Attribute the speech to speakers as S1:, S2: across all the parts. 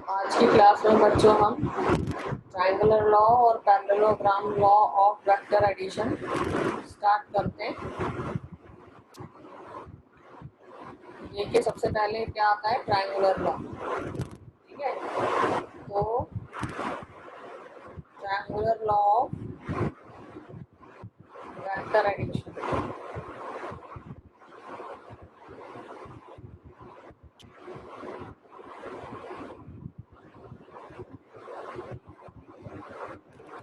S1: आज की क्लास में बच्चों हम ट्रायंगुलर लॉ और parallelogram law of vector addition start करते हैं। देखिए सबसे पहले क्या आता है ट्रायंगुलर लॉ। ठीक है, तो triangular law of vector addition.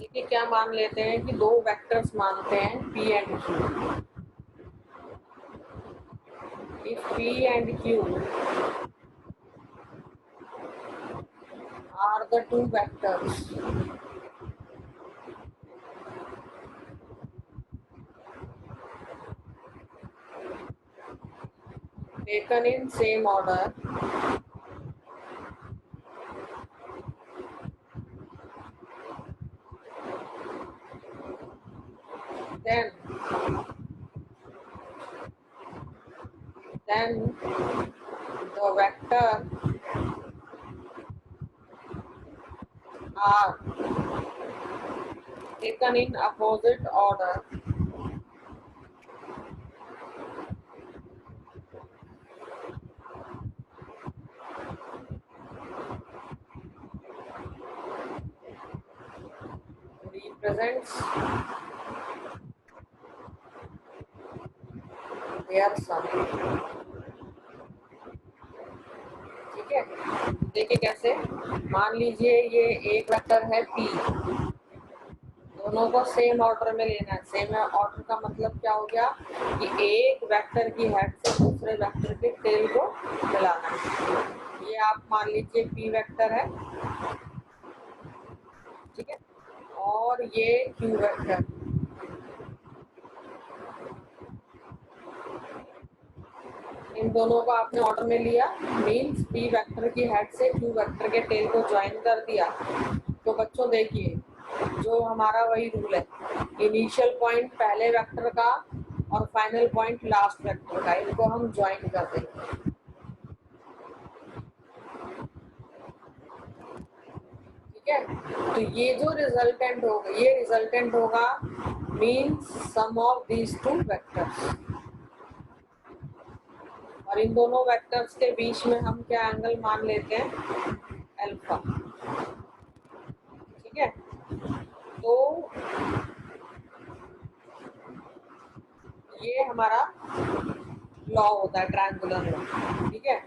S1: देखिए क्या मान लेते हैं कि दो वेक्टर्स मानते हैं P and Q। If P and Q are the two vectors taken in same order, then the vector are taken in opposite order represents their sum। ठीक है, देखिए कैसे। मान लीजिए ये एक वेक्टर है P, दोनों को सेम ऑर्डर में लेना है। सेम ऑर्डर का मतलब क्या हो गया कि एक वेक्टर की हेड से दूसरे वेक्टर के टेल को मिलाना है। ये आप मान लीजिए P वेक्टर है, ठीक है, और ये Q वेक्टर। इन दोनों को आपने ऑर्डर में लिया, मीन्स P वेक्टर की हेड से Q वेक्टर के टेल को ज्वाइन कर दिया। तो बच्चों देखिए जो हमारा वही रूल है, इनिशियल पॉइंट पहले वेक्टर का और फाइनल पॉइंट लास्ट वेक्टर का, इनको हम ज्वाइन कर देंगे। ठीक है, तो ये जो रिजल्टेंट होगा, ये रिजल्टेंट होगा means sum of these two vectors. और इन दोनों वेक्टर्स के बीच में हम क्या एंगल मान लेते हैं, अल्फा। ठीक है, तो ये हमारा लॉ होता है ट्रायंगुलर लॉ। ठीक है,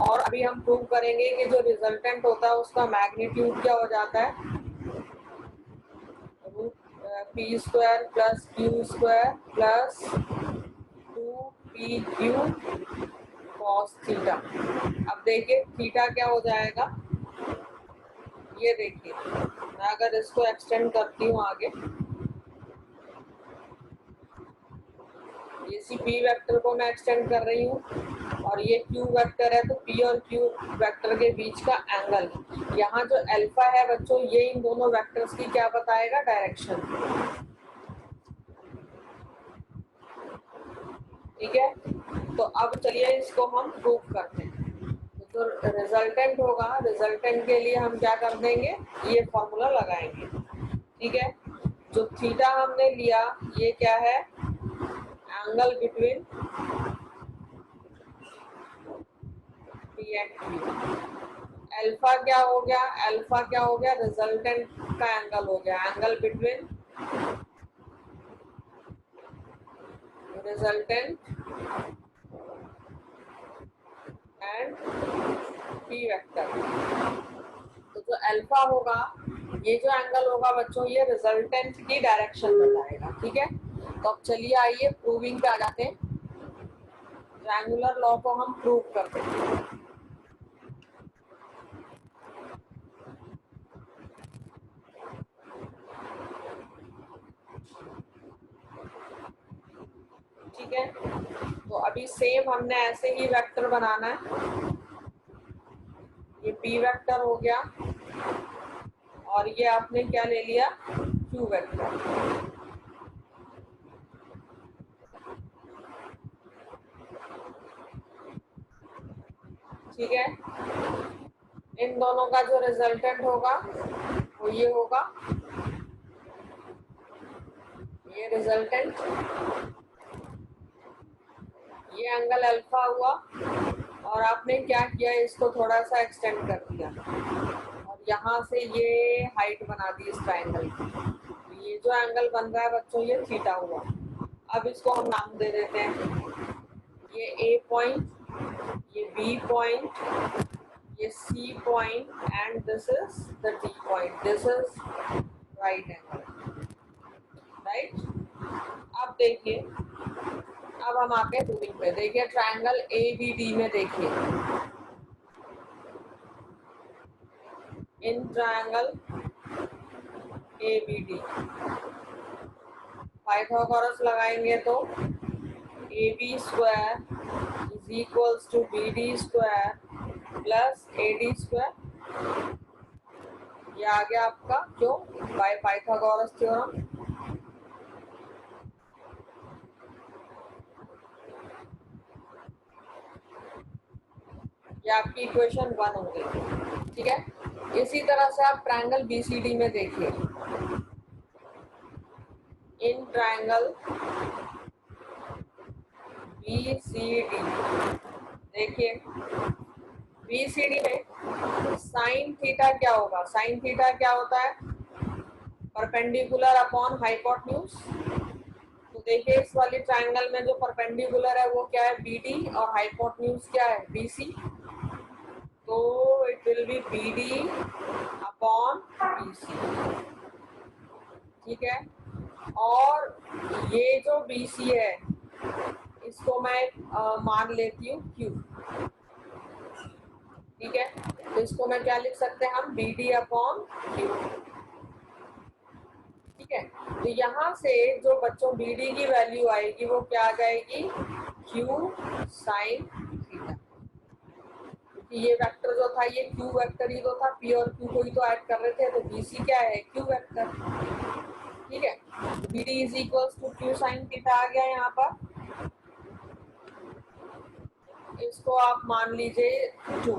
S1: और अभी हम प्रूव करेंगे कि जो रिजल्टेंट होता है उसका मैग्नीट्यूड क्या हो जाता है, root P square plus Q square plus 2pq cos theta. अब देखिए थीटा क्या हो जाएगा, ये देखिए मैं अगर इसको एक्सटेंड करती हूँ आगे, ये सी पी वेक्टर को मैं एक्सटेंड कर रही हूँ और ये क्यू वेक्टर है, तो पी और क्यू वेक्टर के बीच का एंगल, यहाँ जो अल्फा है बच्चों, ये इन दोनों वेक्टर्स की क्या बताएगा, डायरेक्शन। ठीक है, तो अब चलिए इसको हम प्रूव करते हैं। तो जो रिजल्टेंट होगा, रिजल्टेंट के लिए हम क्या कर देंगे, ये फॉर्मूला लगाएंगे। ठीक है, जो थीटा हमने लिया ये क्या है, angle between P and Q. Alpha क्या हो गया, अल्फा क्या हो गया, रिजल्टेंट का एंगल हो गया, angle between resultant and P vector. तो जो अल्फा होगा, ये जो एंगल होगा बच्चों, ये रिजल्टेंट की डायरेक्शन बताएगा। ठीक है, तो अब चलिए आइए प्रूविंग पे आ जाते हैं। ट्रायंगुलर लॉ को हम प्रूव करते हैं। ठीक है, तो अभी सेम हमने ऐसे ही वेक्टर बनाना है। ये पी वेक्टर हो गया और ये आपने क्या ले लिया, क्यू वेक्टर। ठीक है, इन दोनों का जो रिजल्टेंट होगा वो ये होगा, ये रिजल्टेंट, ये एंगल अल्फा हुआ, और आपने क्या किया, इसको थोड़ा सा एक्सटेंड कर दिया और यहाँ से ये हाइट बना दी इस ट्रायंगल की। ये जो एंगल बन रहा है बच्चों ये थीटा हुआ। अब इसको हम नाम दे देते हैं, ये ए पॉइंट, ये बी पॉइंट, ये C point and this is the D point, this is right angle, right. अब देखिए, अब हम आके रूलिंग पे, देखिए ट्रायंगल ए बी डी में देखिए, in triangle A B D Pythagoras लगाएंगे तो A B square is equals to B D square plus A D square, ये आ गया आपका जो बाय पाइथागोरस थ्योरम। ये आपकी इक्वेशन 1 हो गई, ठीक है। इसी तरह से आप ट्रायंगल बीसीडी में देखिए, इन ट्रायंगल बीसीडी देखिए, बीसीडी में साइन थीटा क्या होगा, साइन थीटा क्या होता है, परपेंडिकुलर अपॉन हाइपोटेन्यूज। तो देखिए इस वाली ट्रायंगल में जो परपेंडिकुलर है वो क्या है, बीडी, और हाइपोटेन्यूज क्या है, बीसी। तो it will be BD upon BC, ठीक है। और ये जो बीसी है इसको मैं मान लेती हूँ क्यू, ठीक है। तो इसको मैं क्या लिख सकते हैं हम, बी डी अपॉन क्यू, ठीक है। तो यहाँ से जो बच्चों बी डी की वैल्यू आएगी वो क्या आ जाएगी, क्यू साइन थीटा। ये वेक्टर जो था ये क्यू वेक्टर ही तो था, पी और क्यू को ही तो ऐड कर रहे थे, तो बी सी क्या है, क्यू वेक्टर, ठीक है। B D is equals to Q sine theta आ गया यहाँ पर, इसको आप मान लीजिए 2,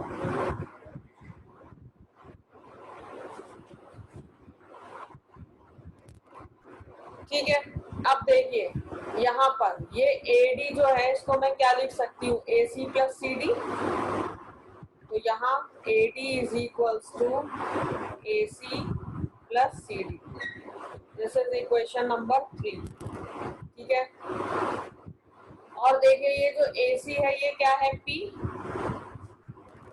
S1: ठीक है। अब देखिए यहाँ पर ये AD जो है इसको मैं क्या लिख सकती हूँ, AC प्लस CD। तो यहाँ AD is equals to AC plus CD, this is equation number 3, ठीक है। और देखिए ये जो AC है ये क्या है, P,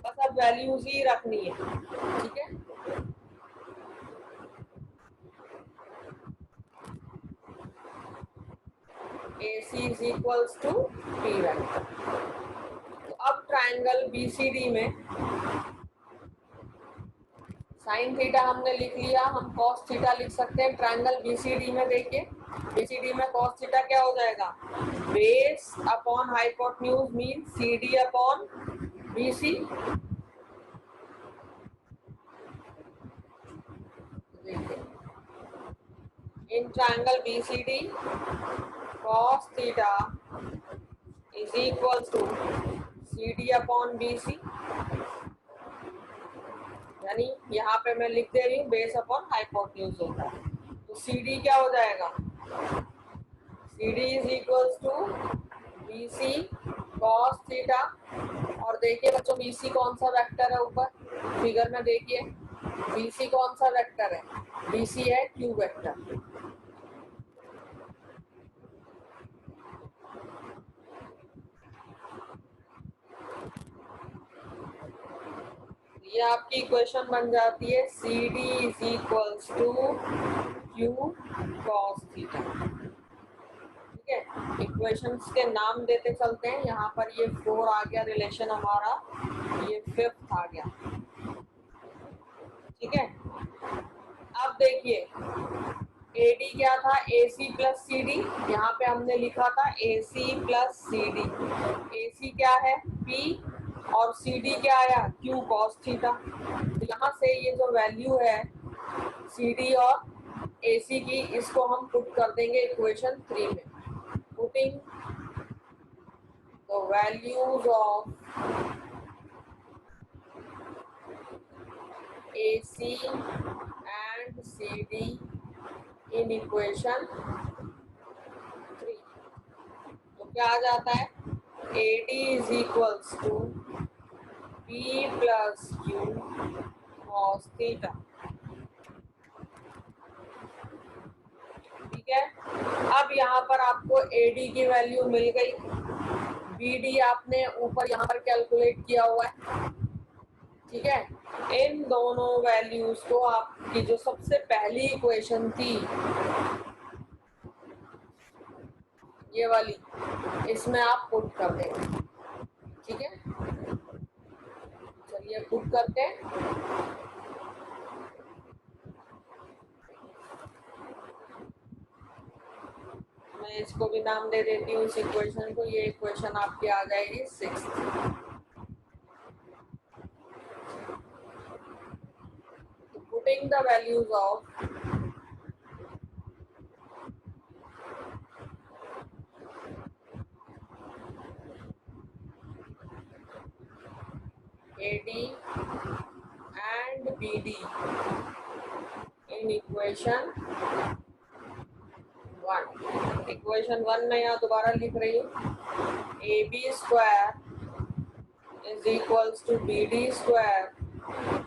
S1: बस अब वैल्यूज ही रखनी है, ठीक है। AC is equals to P vector. तो अब ट्रायंगल BCD में साइन थीटा हमने लिख लिया, हम कॉस थीटा लिख सकते हैं। ट्रायंगल बीसीडी में देखिए, बीसीडी में कॉस थीटा क्या हो जाएगा, base upon hypotenuse mean CD upon BC. In triangle BCD cos theta is equals to CD upon BC, यानी यहाँ पे मैं लिख दे रही हूँ बेस अपॉन हाइपोटेन्यूज होता है। तो CD क्या हो जाएगा, CD is equals to BC cos theta. और देखिए बच्चों BC कौन सा वेक्टर है, ऊपर फिगर में देखिए BC कौन सा वेक्टर है, BC है Q वेक्टर। ये आपकी इक्वेशन बन जाती है CD is equals to Q cos theta, ठीक है। इक्वेशंस के नाम देते चलते हैं, यहाँ पर ये 4 आ गया रिलेशन हमारा, ये 5th आ गया, ठीक है। अब देखिए AD क्या था, AC प्लस CD, यहाँ पे हमने लिखा था AC प्लस CD। AC क्या है, P, और CD क्या आया, Q cos थीटा। तो यहाँ से ये जो वैल्यू है CD और AC की, इसको हम पुट कर देंगे इक्वेशन 3 में। Putting the values of C and CD in equation 3, तो क्या आ जाता है? AD is equals to P plus Q cos theta. ठीक है, अब यहाँ पर आपको AD की वैल्यू मिल गई, BD आपने ऊपर यहाँ पर कैलकुलेट किया हुआ है। ठीक है, इन दोनों वैल्यूज को आपकी जो सबसे पहली इक्वेशन थी ये वाली, इसमें आप पुट कर देंगे। ठीक है, चलिए पुट करते हैं। मैं इसको भी नाम दे देती हूँ इस इक्वेशन को। ये इक्वेशन आपकी आ जाएगी 6। Putting the values of AD and BD in equation 1। Equation 1 में यहाँ दोबारा लिख रही हूँ, AB square is equals to BD square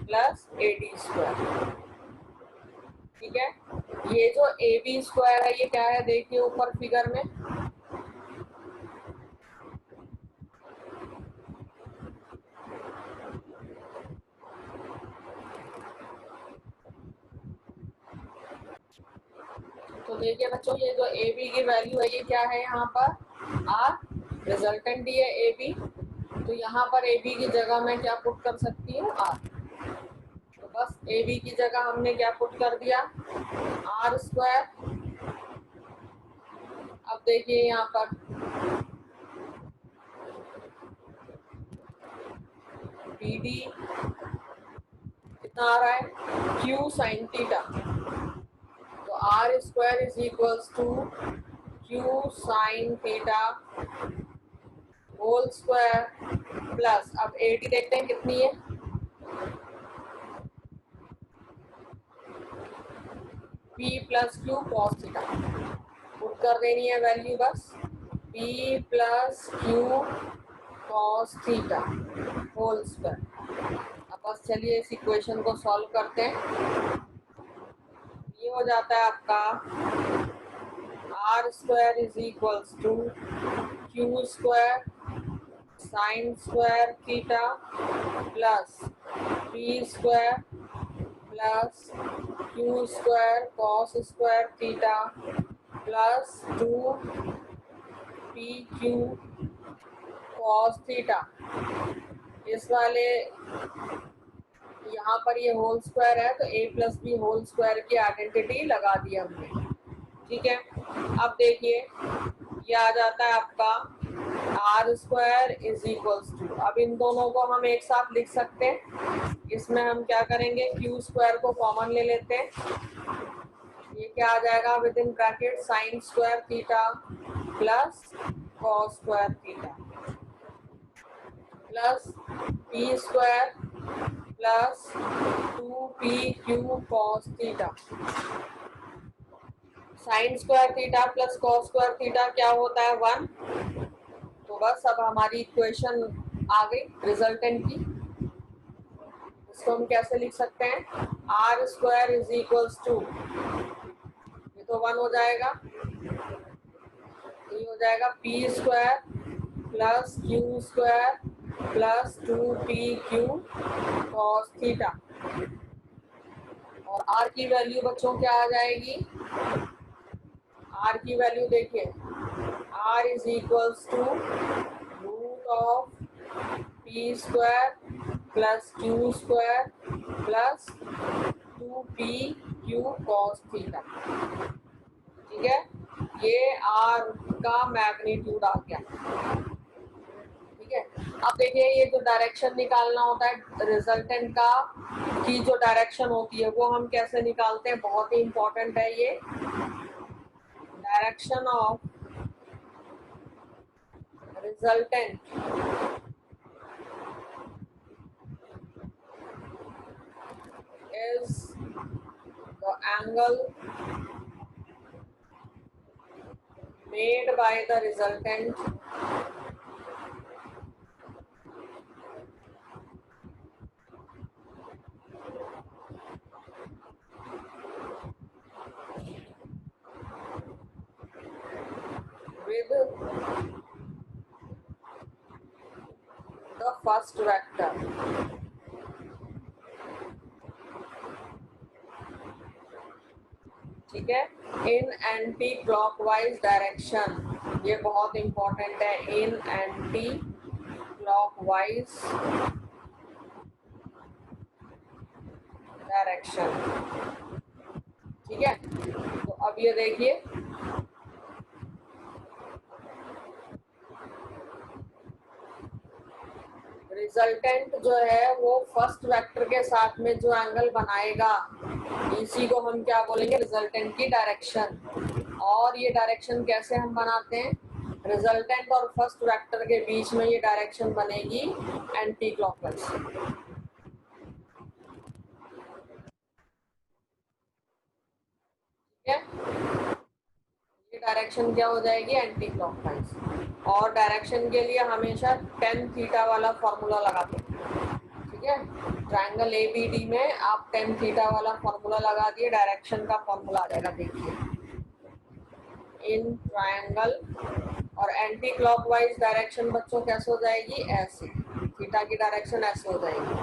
S1: plus AD square. ठीक है, ये जो AB स्क्वायर है ये क्या है? देखिए ऊपर फिगर में, तो देखिए बच्चों, ये जो AB की वैल्यू है ये क्या है? यहाँ पर R रिजल्टेंट दी है AB, तो यहाँ पर AB की जगह मैं क्या पुट कर सकती हूँ? R। तो बस AB की जगह हमने क्या पुट कर दिया? R square. अब देखिए यहाँ पर BD कितना आ रहा है? Q sine theta. तो R square is equals to Q sine theta whole square plus, अब AD देखते हैं कितनी है? P plus Q cos theta. Put कर देनी है वैल्यू बस, P plus Q cos theta whole square. अब बस चलिए इस इक्वेशन को सॉल्व करते हैं। ये हो जाता है आपका R square is equals to Q square sine square theta plus P square plus Q square cos square theta plus 2PQ cos theta. इस वाले यहाँ पर ये होल स्क्वायर है तो A plus B whole square की आइडेंटिटी लगा दी हमने। ठीक है, अब देखिए ये आ जाता है आपका R square is equals to, अब इन दोनों को हम एक साथ लिख सकते हैं। इसमें हम क्या करेंगे? Q स्क्वायर को कॉमन ले लेते हैं। ये क्या आ जाएगा? With in bracket sign square theta plus cos square theta plus P square plus 2PQ cos theta. Sign square theta plus cos square theta क्या होता है? 1। तो बस अब हमारी इक्वेशन आ गई रिजल्टेंट की। इसको हम कैसे लिख सकते हैं? R square is equals to, ये तो 1 हो जाएगा, ये हो जाएगा P square plus Q square plus 2PQ cos theta. और R की वैल्यू बच्चों क्या आ जाएगी? R की वैल्यू देखिए, R is equals to root of P square plus Q square plus 2PQ cos theta. ठीक है, ये R का मैग्नीट्यूड आ गया। ठीक है, अब देखिए ये जो डायरेक्शन निकालना होता है रिजल्टेंट का, की जो डायरेक्शन होती है वो हम कैसे निकालते हैं? बहुत ही इंपॉर्टेंट है ये। Direction of resultant is the angle made by the resultant with the first vector. ठीक है, इन एंटी क्लॉकवाइज डायरेक्शन, ये बहुत इंपॉर्टेंट है, इन एंटी क्लॉकवाइज डायरेक्शन। ठीक है, तो अब ये देखिए, रिजल्टेंट जो है वो फर्स्ट वेक्टर के साथ में जो एंगल बनाएगा, इसी को हम क्या बोलेंगे, रिजल्टेंट की डायरेक्शन। और ये डायरेक्शन कैसे हम बनाते हैं, रिजल्टेंट और फर्स्ट वेक्टर के बीच में ये डायरेक्शन बनेगी एंटी क्लॉकवाइज। ठीक है, ये डायरेक्शन क्या हो जाएगी, एंटी क्लॉकवाइज। और डायरेक्शन के लिए हमेशा tan थीटा वाला फॉर्मूला लगाते हैं। ठीक है, ट्रायंगल ABD में आप tan थीटा वाला फॉर्मूला लगा दिए, डायरेक्शन का फॉर्मूला आ जाएगा। देखिए, इन ट्रायंगल, और एंटी क्लॉकवाइज डायरेक्शन बच्चों कैसे हो जाएगी, ऐसे, थीटा की डायरेक्शन ऐसे हो जाएगी।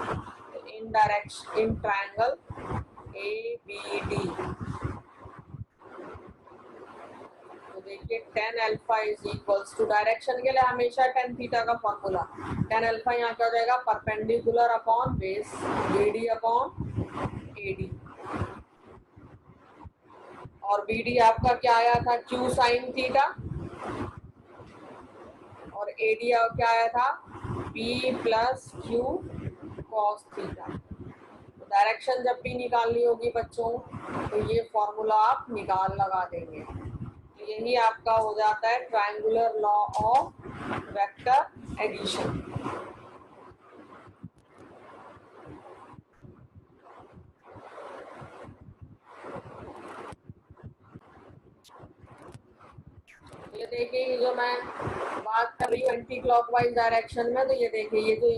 S1: तो in direction, in triangle ABD, तो देखिए tan alpha is equals to, direction के लिए हमेशा tan थीटा का फॉर्मूला, tan अल्फा यहाँ क्या हो जाएगा, perpendicular upon base BD upon AD, और BD आपका क्या आया था, Q साइन थीटा, और AD क्या आया था, P plus Q cos theta. Direction जब भी निकालनी होगी बच्चों, तो ये फॉर्मूला आप लगा देंगे। यही आपका हो जाता है triangular law of vector addition. ये देखिए, जो मैं बात कर रही हूँ एंटी क्लॉकवाइज डायरेक्शन में, तो ये देखिए, ये जो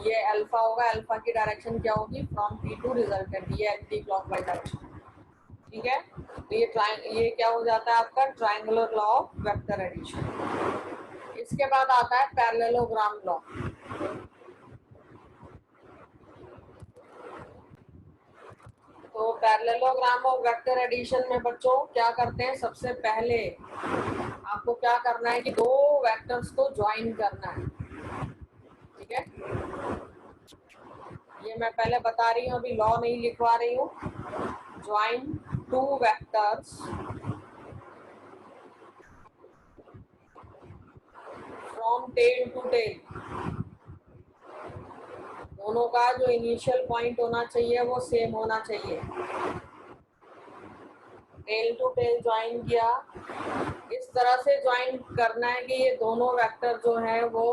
S1: ये अल्फा होगा, अल्फा की डायरेक्शन क्या होगी, फ्रॉम P टू रिजल्टेंट, ये एंटी क्लॉकवाइज डायरेक्शन। ठीक है, तो ये क्या हो जाता है आपका triangular law of vector addition. इसके बाद आता है पैरेललोग्राम लॉ। तो पैरेललोग्राम ऑफ वेक्टर एडिशन में बच्चों क्या करते हैं, सबसे पहले आपको क्या करना है कि दो वेक्टर्स को ज्वाइन करना है। ठीक है, ये मैं पहले बता रही हूँ, अभी लॉ नहीं लिखवा रही हूँ। Join two vectors from tail to tail, दोनों का जो इनिशियल पॉइंट होना चाहिए वो सेम होना चाहिए। टेल टू टेल ज्वाइन किया, इस तरह से ज्वाइन करना है कि ये दोनों वेक्टर जो है वो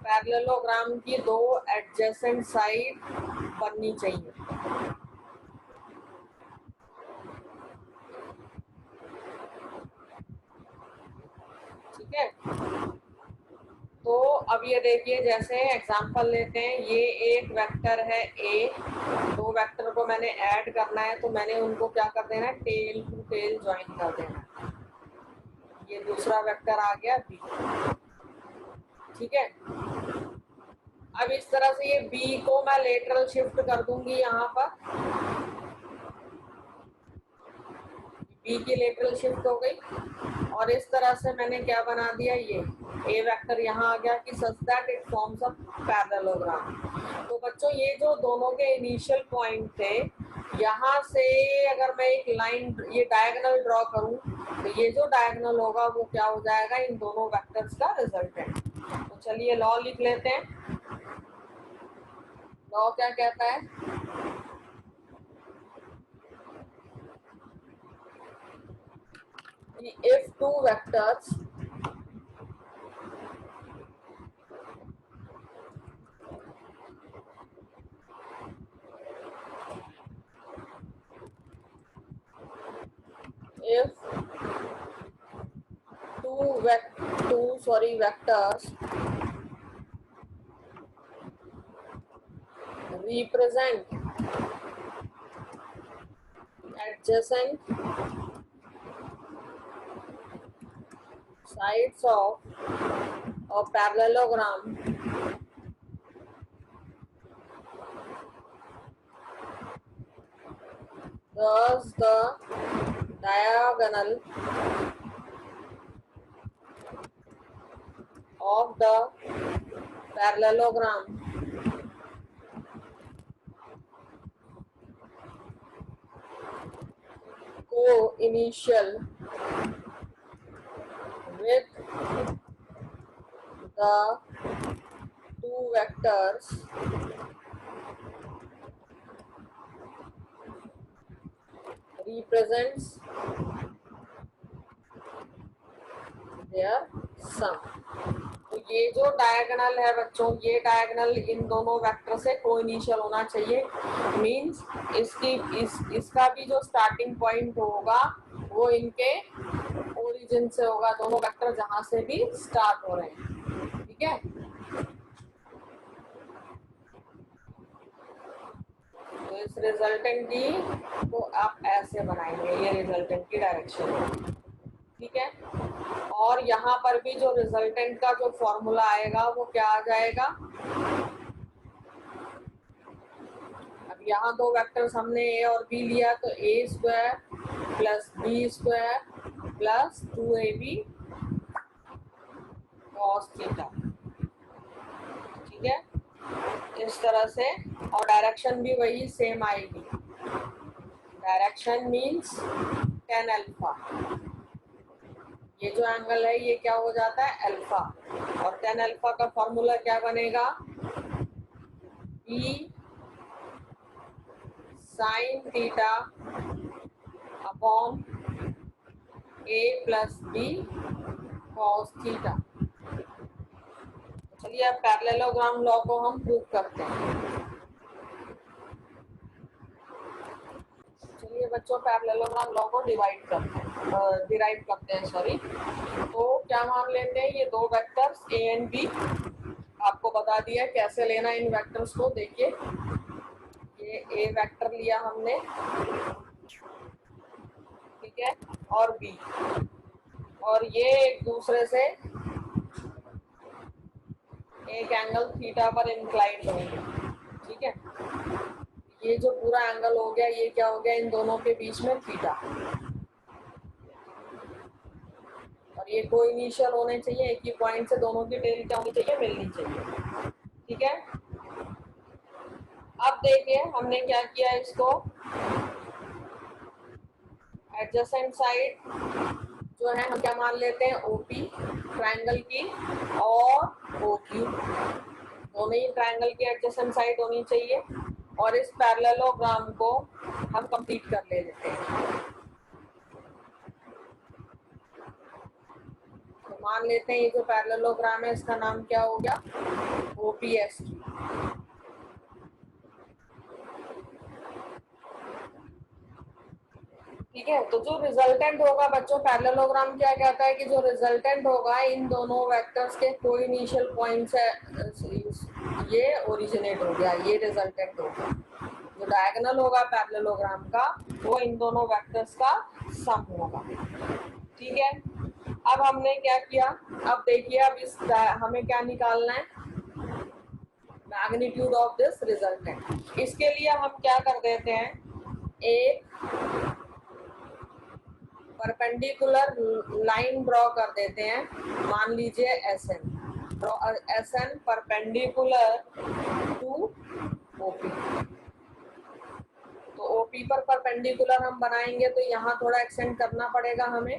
S1: पैरेललोग्राम की दो एडजेसेंट साइड बननी चाहिए। ठीक है, तो अब ये देखिए, जैसे एग्जांपल लेते हैं, ये एक वेक्टर है A, दो वेक्टर को मैंने ऐड करना है, तो मैंने उनको क्या कर देना है, टेल टू टेल ज्वाइन कर देना। ये दूसरा वेक्टर आ गया B। ठीक है, अब इस तरह से ये B को मैं लेटरल शिफ्ट कर दूंगी, यहाँ पर B की लेटरल शिफ्ट हो गई, और इस तरह से मैंने क्या बना दिया, ये A वेक्टर यहाँ आ गया कि such that it forms a parallelogram. तो बच्चों, ये जो दोनों के इनिशियल पॉइंट थे, यहाँ से अगर मैं एक लाइन, ये डायगोनल ड्रॉ करूँ, तो ये जो डायगोनल होगा वो क्या हो जाएगा, इन दोनों वेक्टर्स का रिजल्टेंट। तो चलिए लॉ लिख लेते हैं। लॉ क्या कहता है, if two vectors vectors represent adjacent sides of a parallelogram thus the diagonal of the parallelogram co-initial with the two vectors represents their sum। तो ये जो डायगोनल है बच्चों, ये डायगोनल इन दोनों वेक्टर से कोइनिशियल होना चाहिए। मींस इसका भी जो स्टार्टिंग पॉइंट होगा वो इनके ओरिजिन से होगा, दोनों वेक्टर जहां से भी स्टार्ट हो रहे हैं। ठीक है, तो इस रिजल्टेंट की तो आप ऐसे बनाएंगे, ये रिजल्टेंट की डायरेक्शन है। ठीक है, और यहाँ पर भी जो रिजल्टेंट का जो फॉर्मूला आएगा वो क्या आ जाएगा। अब यहाँ दो वेक्टर्स हमने ए और बी लिया, तो A square plus B square plus 2ab cos theta. ठीक है, इस तरह से, और डायरेक्शन भी वही सेम आएगी। डायरेक्शन मीन्स tan अल्फा, ये जो एंगल है ये क्या हो जाता है अल्फा, और tan अल्फा का फॉर्मूला क्या बनेगा b sin theta upon a plus b cos theta. चलिए अब पैरेललोग्राम लॉ को हम प्रूव करते हैं। चलिए बच्चों पैरेललोग्राम लॉ को डिराइव करते हैं सॉरी। तो क्या मान लेते हैं, ये दो वेक्टर्स ए एंड बी, आपको बता दिया कैसे लेना इन वेक्टर्स को। देखिए ये ए वेक्टर लिया हमने, ठीक है, और बी, और ये एक दूसरे से एक एंगल थीटा पर इंक्लाइंड होंगे। ठीक है, ये जो पूरा एंगल हो गया ये क्या हो गया, इन दोनों के बीच में थीटा, और ये कोइनिशियल होने चाहिए, एक ही पॉइंट से दोनों की टेल क्या होनी चाहिए, मिलनी चाहिए। ठीक है, अब देखिए हमने क्या किया, इसको एडजेसेंट साइड जो है हम क्या मान लेते हैं ओपी ट्रायंगल की, और ओक्यू, दोनों ही ट्रायंगल की एडजेसेंट साइड होनी चाहिए। और इस पैरेललोग्राम को हम कंप्लीट कर लेते हैं। तो मान लेते हैं ये जो पैरेललोग्राम है इसका नाम क्या हो गया ओपीएस। ठीक है, तो जो रिजल्टेंट होगा बच्चों, पैरेललोग्राम क्या कहता है कि जो रिजल्टेंट होगा इन दोनों वेक्टर्स के कोइनिशियल पॉइंट से ये ओरिजिनेट हो गया, ये रिजल्टेंट होगा। जो डायगोनल होगा पैरेललोग्राम का वो इन दोनों वेक्टर्स का सम होगा। ठीक है, अब हमने क्या किया, अब देखिए अब इस हमें क्या निकालना है, मैग्नीट्यूड ऑफ दिस रिजल्टेंट। इसके लिए हम क्या कर देते हैं, एक परपेंडिकुलर लाइन ड्रॉ कर देते हैं, मान लीजिए S N perpendicular to OP. तो ओपी पर परपेंडिकुलर हम बनाएंगे तो यहाँ थोड़ा एक्सटेंड करना पड़ेगा हमें,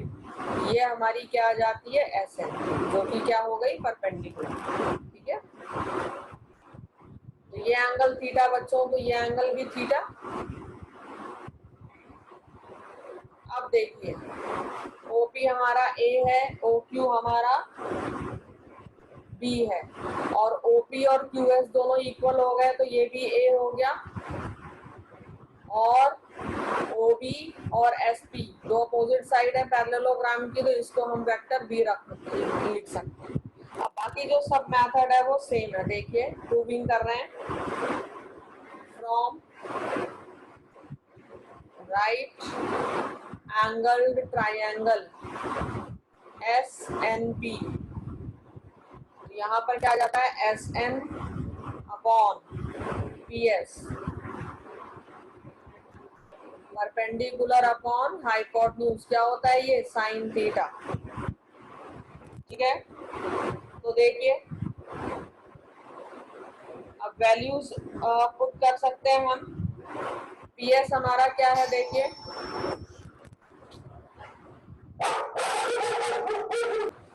S1: ये हमारी क्या आ जाती है एस एन, जो कि क्या हो गई परपेंडिकुलर। ठीक है, तो ये एंगल थीटा बच्चों, तो ये एंगल भी थीटा। अब देखिए ओपी हमारा ए है, ओक्यू हमारा बी है, और ओपी और क्यूएस दोनों इक्वल हो गए तो ये भी ए हो गया, और ओ बी और एस पी दो अपोजिट साइड है पैरेललोग्राम की, तो इसको हम वेक्टर बी लिख सकते हैं। अब बाकी जो सब मेथड है वो सेम है। देखिए प्रूविंग कर रहे हैं from right angled triangle S N P, यहाँ पर क्या आ जाता है S N upon P S perpendicular upon hypotenuse, क्या होता है ये साइन थीटा। ठीक है, तो देखिए अब वैल्यूज पुट कर सकते हैं हम। पी एस हमारा क्या है देखिए,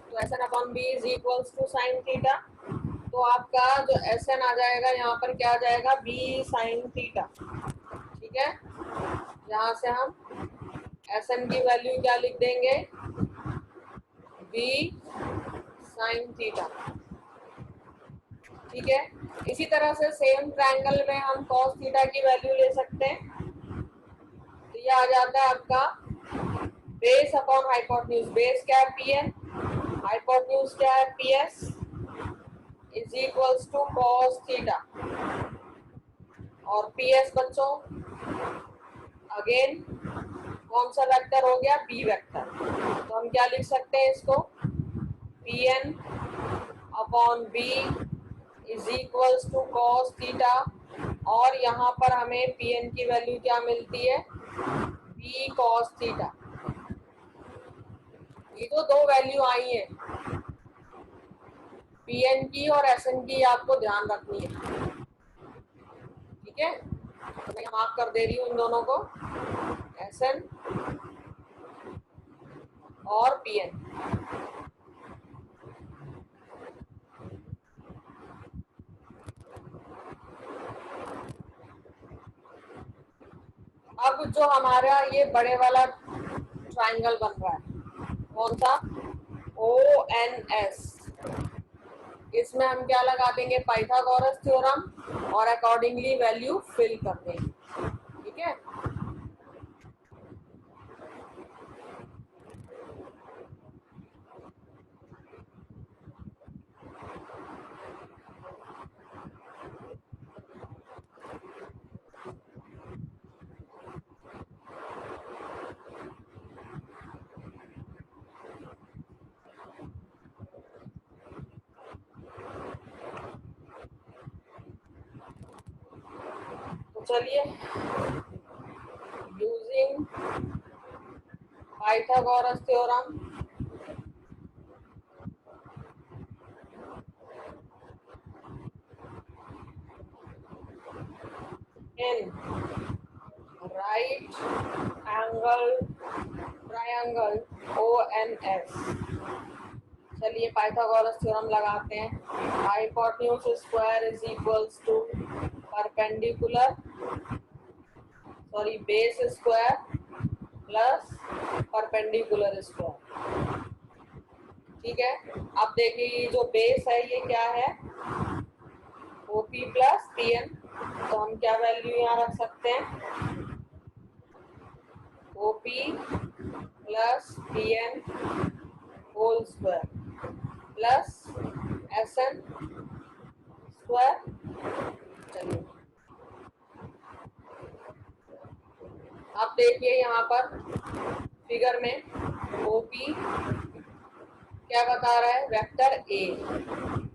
S1: तो S N upon B is equals to sine theta. तो आपका जो एस एन आ जाएगा यहाँ पर क्या आ जाएगा बी साइन थीटा। ठीक है, यहाँ से हम एस एन की वैल्यू क्या लिख देंगे बी साइन थीटा। ठीक है, इसी तरह से सेम ट्रायंगल में हम cos थीटा की वैल्यू ले सकते हैं। तो ये आ जाता है आपका बेस अपॉन हाइपोटेन्यूज। बेस क्या है पी एन, हाइपोटेन्यूज क्या है P S, is equals to cos theta. और पी एस बच्चों अगेन कौन सा वेक्टर हो गया बी वेक्टर। तो हम क्या लिख सकते हैं इसको P N upon B is equals to cos theta. और यहाँ पर हमें पी एन की वैल्यू क्या मिलती है बी cos थीटा। ये तो दो वैल्यू आई है पी एन की और एस एन की, आपको ध्यान रखनी है। ठीक है, तो मैं मार्क कर दे रही हूँ इन दोनों को एस एन और पी एन। अब जो हमारा ये बड़े वाला ट्राइंगल बन रहा है कौन सा ओ एन एस, इसमें हम क्या लगा देंगे पाइथागोरस थ्योरम और अकॉर्डिंगली वैल्यू फिल कर देंगे। ठीक है, तो चलिए using Pythagoras theorem in right angle triangle O N S. चलिए पाइथागोरस थ्योरम लगाते हैं। Hypotenuse square is equals to perpendicular base square plus perpendicular square. ठीक है, अब देखिए जो बेस है ये क्या है ओपी प्लस पी एन, तो हम क्या वैल्यू यहाँ रख सकते हैं OP plus P N whole square plus S N square. चलिए अब देखिए यहाँ पर फिगर में ओपी क्या बता रहा है वेक्टर ए।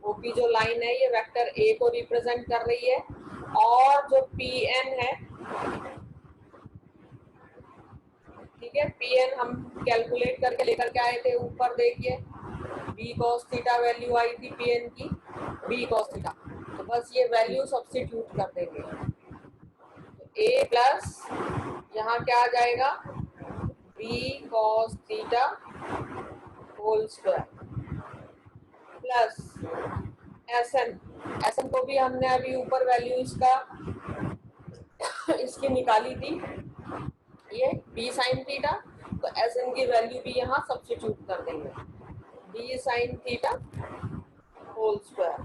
S1: ओपी जो लाइन है ये वेक्टर ए को रिप्रेजेंट कर रही है। और जो पी एन है, ठीक है, पी एन हम कैलकुलेट करके लेकर के आए थे ऊपर देखिए बी कॉस थीटा वैल्यू आई थी पी एन की बी कॉस थीटा। तो बस ये वैल्यू सब्स्टिट्यूट कर देंगे। तो ए प्लस यहाँ क्या आ जाएगा B cos theta whole square plus S N. S N को भी हमने अभी ऊपर वैल्यू इसकी निकाली थी ये बी साइन थीटा। तो एस एन की वैल्यू भी यहाँ सब्स्टिट्यूट कर देंगे B sine theta whole square.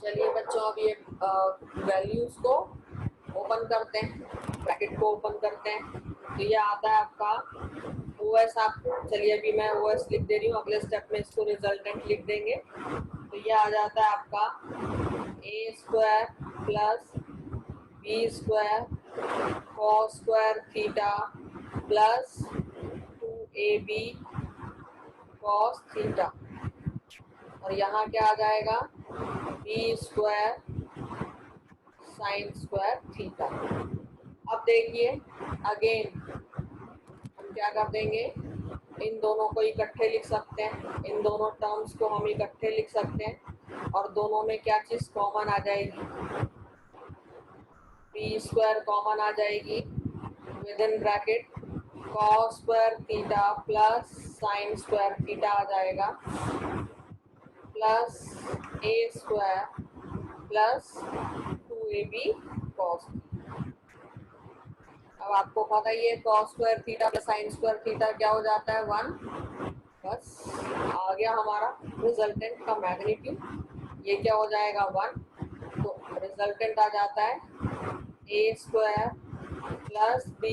S1: चलिए बच्चों, अब ये वैल्यूज को ओपन करते हैं, ब्रैकेट को ओपन करते हैं। तो ये आता है आपका OS। आप चलिए अभी मैं OS लिख दे रही हूँ, अगले स्टेप में इसको रिजल्टेंट लिख देंगे। तो ये आ जाता है आपका a² plus b² cos square theta plus 2ab cos theta. और यहाँ क्या आ जाएगा, b² साइन स्क्वायर थीटा। अब देखिए अगेन हम क्या कर देंगे, इन दोनों को इकट्ठे लिख सकते हैं, इन दोनों टर्म्स को हम इकट्ठे लिख सकते हैं। और दोनों में क्या चीज कॉमन आ जाएगी, b² कॉमन आ जाएगी। Within bracket cos square theta plus sine square theta आ जाएगा, plus a² plus 2ab cos। अब आपको पता ही है cos square theta plus sine square theta क्या हो जाता है, 1। बस आ गया हमारा रिजल्टेंट का मैग्नीट्यूड। ये क्या हो जाएगा, 1। तो रिजल्टेंट आ जाता है a² plus b²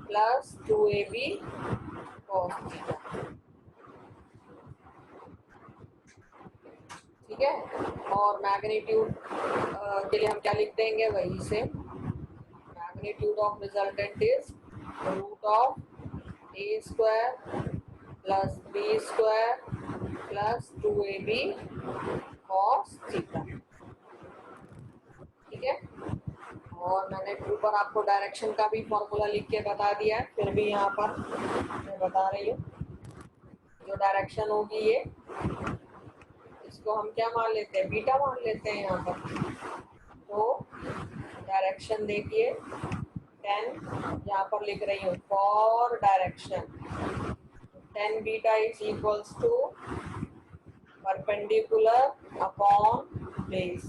S1: plus 2ab cos theta. ठीक है। और मैग्नीट्यूड के लिए हम क्या लिख देंगे, वही से magnitude of resultant is root of a² plus b² plus 2ab cos theta. ठीक है। और मैंने ऊपर आपको डायरेक्शन का भी फॉर्मूला लिख के बता दिया है, फिर भी यहाँ पर मैं बता रही हूँ। जो डायरेक्शन होगी ये, इसको हम क्या मान लेते हैं, बीटा मान लेते हैं यहाँ पर। तो डायरेक्शन देखिए 10 यहाँ पर लिख रही हूँ for direction 10 beta is equals to perpendicular upon base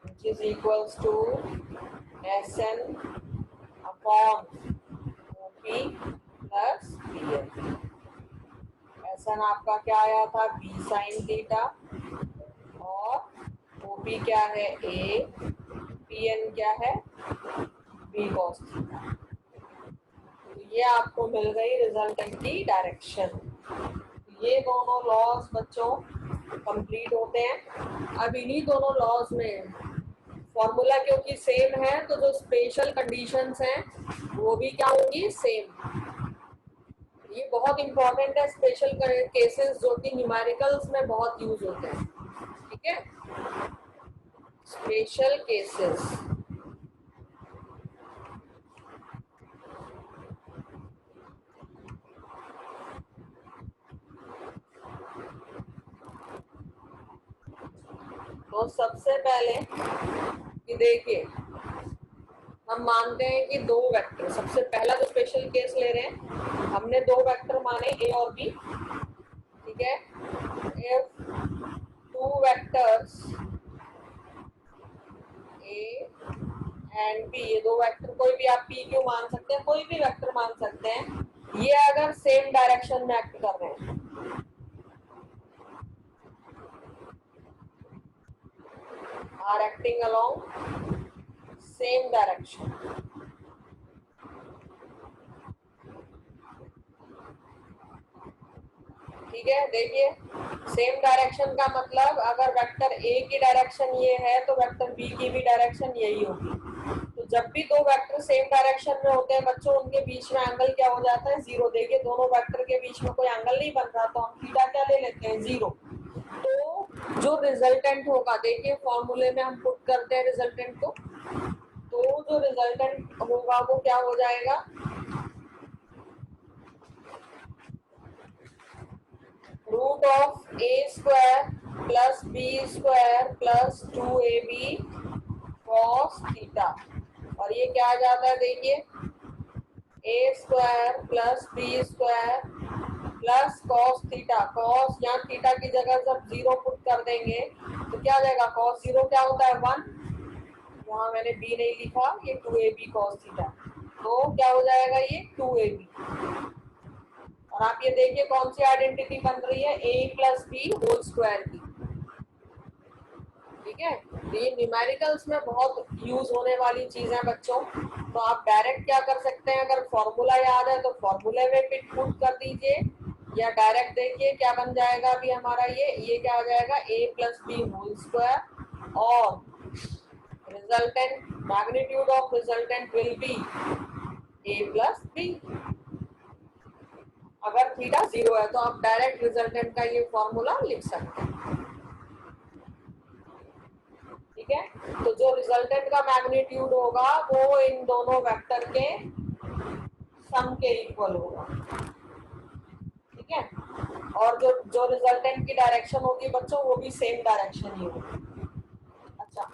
S1: which is equals to SN upon OP plus BN। SN आपका क्या आया था, B साइन थीटा, और OP क्या है, A, PN क्या है, B cos थीटा। तो ये आपको मिल गई रिजल्टेंट की डायरेक्शन। ये दोनों लॉज बच्चों कंप्लीट होते हैं। अब इन्हीं दोनों लॉज में फॉर्मूला क्योंकि सेम है, तो जो स्पेशल कंडीशंस हैं वो भी क्या होंगी, सेम। ये बहुत इंपॉर्टेंट है, स्पेशल केसेस जो कि न्यूमेरिकल्स में बहुत यूज होते हैं। ठीक है, स्पेशल केसेस। तो सबसे पहले कि देखिए हम मानते हैं कि दो वेक्टर, सबसे पहला जो स्पेशल केस ले रहे हैं, हमने दो वेक्टर माने A और B। ठीक है, if two vectors A and B, ये दो वेक्टर कोई भी आप P क्यों मान सकते हैं, कोई भी वेक्टर मान सकते हैं, ये अगर सेम डायरेक्शन में एक्ट कर रहे हैं, are acting along same direction. ठीक है, देखिए सेम डायरेक्शन का मतलब अगर वेक्टर A की डायरेक्शन ये है तो वेक्टर B की भी डायरेक्शन यही होगी। तो जब भी दो वेक्टर सेम डायरेक्शन में होते हैं बच्चों, उनके बीच में एंगल क्या हो जाता है, 0। देखिए दोनों वेक्टर के बीच में कोई एंगल नहीं बन रहा, तो हम थीटा क्या ले लेते हैं, 0। तो जो रिजल्टेंट होगा, देखिए फॉर्मूले में हम पुट करते हैं रिजल्टेंट को, तो जो रिजल्टेंट होगा वो क्या हो जाएगा, root of a² plus b² plus 2ab cos theta. और ये क्या आ जाता है, देखिए a² plus b² plus cos theta. cos यहाँ थीटा की जगह जब 0 पुट कर देंगे तो क्या आ जाएगा, cos 0 क्या होता है, 1। यहाँ मैंने b नहीं लिखा, ये 2ab cos थीटा, तो क्या हो जाएगा, ये 2ab। और आप ये देखिए कौन सी आइडेंटिटी बन रही है, a plus B whole square की। ठीक है, तो ये न्यूमेरिकल्स में बहुत यूज होने वाली चीज है बच्चों। तो आप डायरेक्ट क्या कर सकते हैं, अगर फॉर्मूला याद है तो फॉर्मूले में पुट कर दीजिए, या डायरेक्ट देखिए क्या बन जाएगा अभी हमारा, ये क्या हो जाएगा, a plus B whole square, और resultant magnitude of resultant will be a plus B. अगर थीटा 0 है तो आप डायरेक्ट रिजल्टेंट का ये फॉर्मूला लिख सकते हैं। ठीक है, तो जो रिजल्टेंट का मैग्नीट्यूड होगा वो इन दोनों वेक्टर के सम के इक्वल होगा। ठीक है, और जो जो रिजल्टेंट की डायरेक्शन होगी बच्चों वो भी सेम डायरेक्शन ही होगी। अच्छा,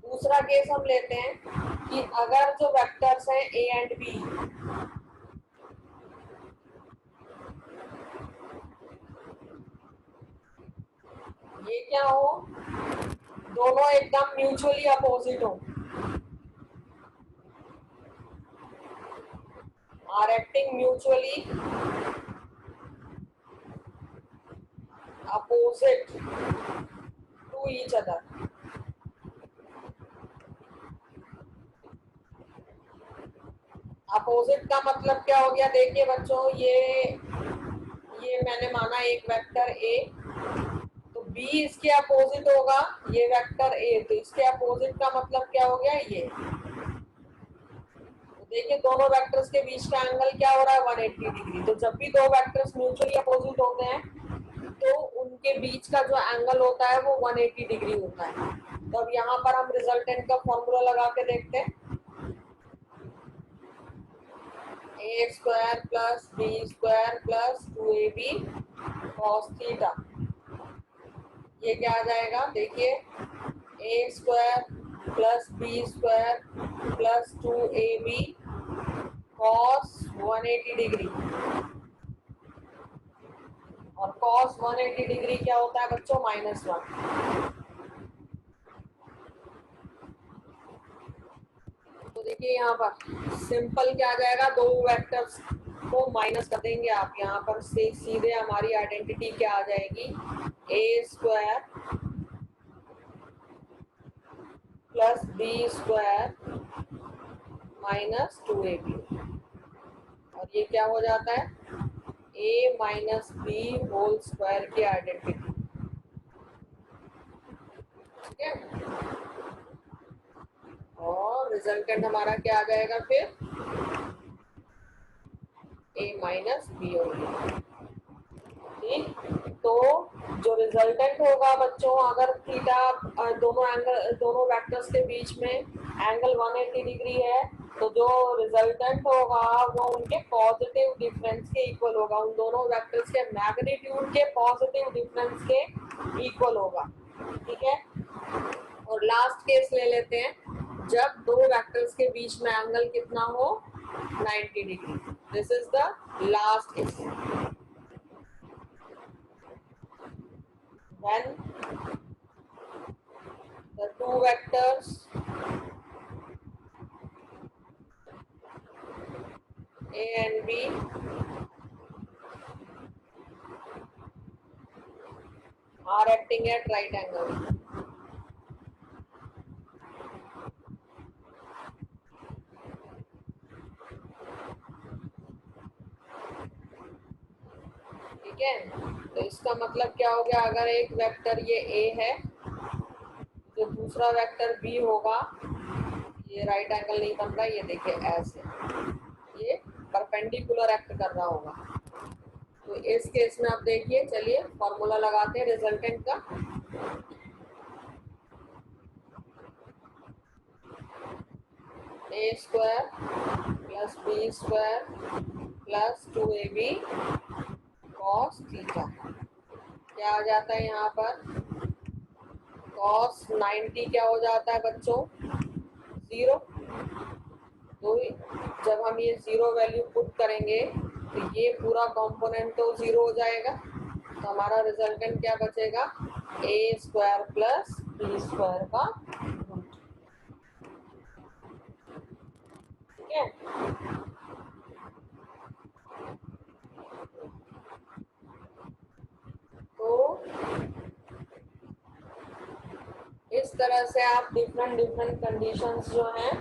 S1: दूसरा केस हम लेते हैं कि अगर जो वेक्टर्स हैं ए एंड बी, ये क्या हो, दोनों एकदम म्यूचुअली अपोजिट हो, are acting mutually opposite to each other. Opposite का मतलब क्या हो गया, देखिए बच्चों, ये मैंने माना एक वेक्टर ए, तो बी इसके अपोजिट होगा, ये वेक्टर ए, तो इसके अपोजिट का मतलब क्या हो गया, ये। तो देखिए दोनों वेक्टर्स के बीच का एंगल क्या हो रहा है, 180 डिग्री। तो जब भी दो वेक्टर्स म्यूचुअली अपोजिट होते हैं तो उनके बीच का जो एंगल होता है वो 180 डिग्री होता है। तो अब यहाँ पर हम रिजल्टेंट का फॉर्मूला लगा के देखते हैं, A square plus B square plus 2ab cos theta. ये क्या आ जाएगा, देखिए A square plus B square plus 2ab cos 180 degree, और कॉस 180 डिग्री क्या होता है बच्चों, -1। तो देखिए यहाँ पर सिंपल क्या आ जाएगा, दो वेक्टर्स को माइनस कर देंगे आप, यहाँ पर से सीधे हमारी आइडेंटिटी क्या आ जाएगी, A square plus B square minus 2ab, और ये क्या हो जाता है, a minus B whole square की आइडेंटिटी। ठीक है, और रिजल्टेंट हमारा क्या आ जाएगा फिर, a माइनस बी होगा। ठीक, तो जो रिजल्टेंट होगा बच्चों, अगर थीटा दोनों वेक्टर्स के बीच में एंगल 180 डिग्री है, तो जो रिजल्टेंट होगा वो उनके पॉजिटिव डिफरेंस के इक्वल होगा, उन दोनों वेक्टर्स के मैग्नीट्यूड के पॉजिटिव डिफरेंस के इक्वल होगा। ठीक है, और लास्ट केस ले लेते हैं, जब दो वेक्टर्स के बीच में एंगल कितना हो, 90 degree. This is the last case, when the two vectors a and b are acting at right angle। ठीक है, तो इसका मतलब क्या हो गया, अगर एक वेक्टर ये a है, जो दूसरा वेक्टर b होगा, ये राइट एंगल नहीं बन रहा, ये देखिए ऐसे, ये परपेंडिकुलर एक्ट कर रहा होगा। तो इस केस में आप देखिए, चलिए फॉर्मूला लगाते हैं रिजल्टेंट का। A square plus B square plus 2ab cos theta, क्या आ जाता है यहाँ पर, कॉस 90 क्या हो जाता है बच्चों, 0। तो जब हम ये 0 वैल्यू पुट करेंगे तो ये पूरा कंपोनेंट तो 0 हो जाएगा, तो हमारा रिजल्टेंट क्या बचेगा, ए स्क्वायर प्लस बी स्क्वायर का रूट। ठीक है, तरह से आप डिफरेंट डिफरेंट कंडीशंस जो हैं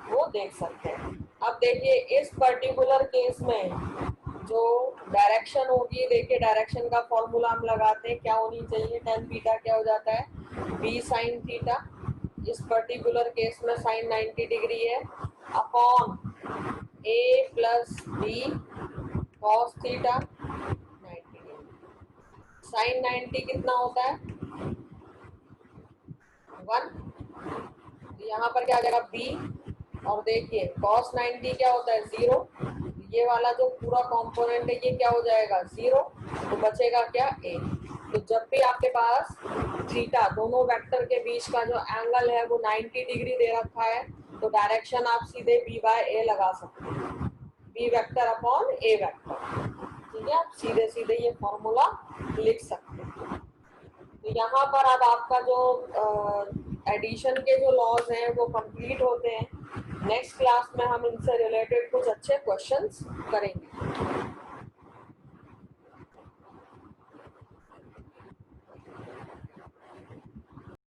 S1: वो देख सकते हैं। अब देखिए इस पर्टिकुलर केस में जो डायरेक्शन होगी, देखिए डायरेक्शन का फॉर्मूला हम लगाते हैं, क्या होनी चाहिए, टेन थीटा क्या हो जाता है, बी साइन थीटा। इस पर्टिकुलर केस में साइन 90 डिग्री है upon A plus B cos theta 90 degree. Sine 90 कितना होता है 1, यहाँ पर क्या आ जाएगा बी, और देखिए cos 90 क्या होता है 0, ये वाला जो पूरा कंपोनेंट है ये क्या हो जाएगा 0, तो बचेगा क्या a। तो जब भी आपके पास थीटा दोनों वेक्टर के बीच का जो एंगल है वो 90 डिग्री दे रखा है, तो डायरेक्शन आप सीधे b बाय ए लगा सकते हैं, b vector upon a vector. ठीक है, आप सीधे सीधे ये फॉर्मूला लिख सकते हैं। तो यहाँ पर अब आपका जो एडिशन के जो लॉज हैं वो कंप्लीट होते हैं। नेक्स्ट क्लास में हम इनसे रिलेटेड कुछ अच्छे क्वेश्चंस करेंगे।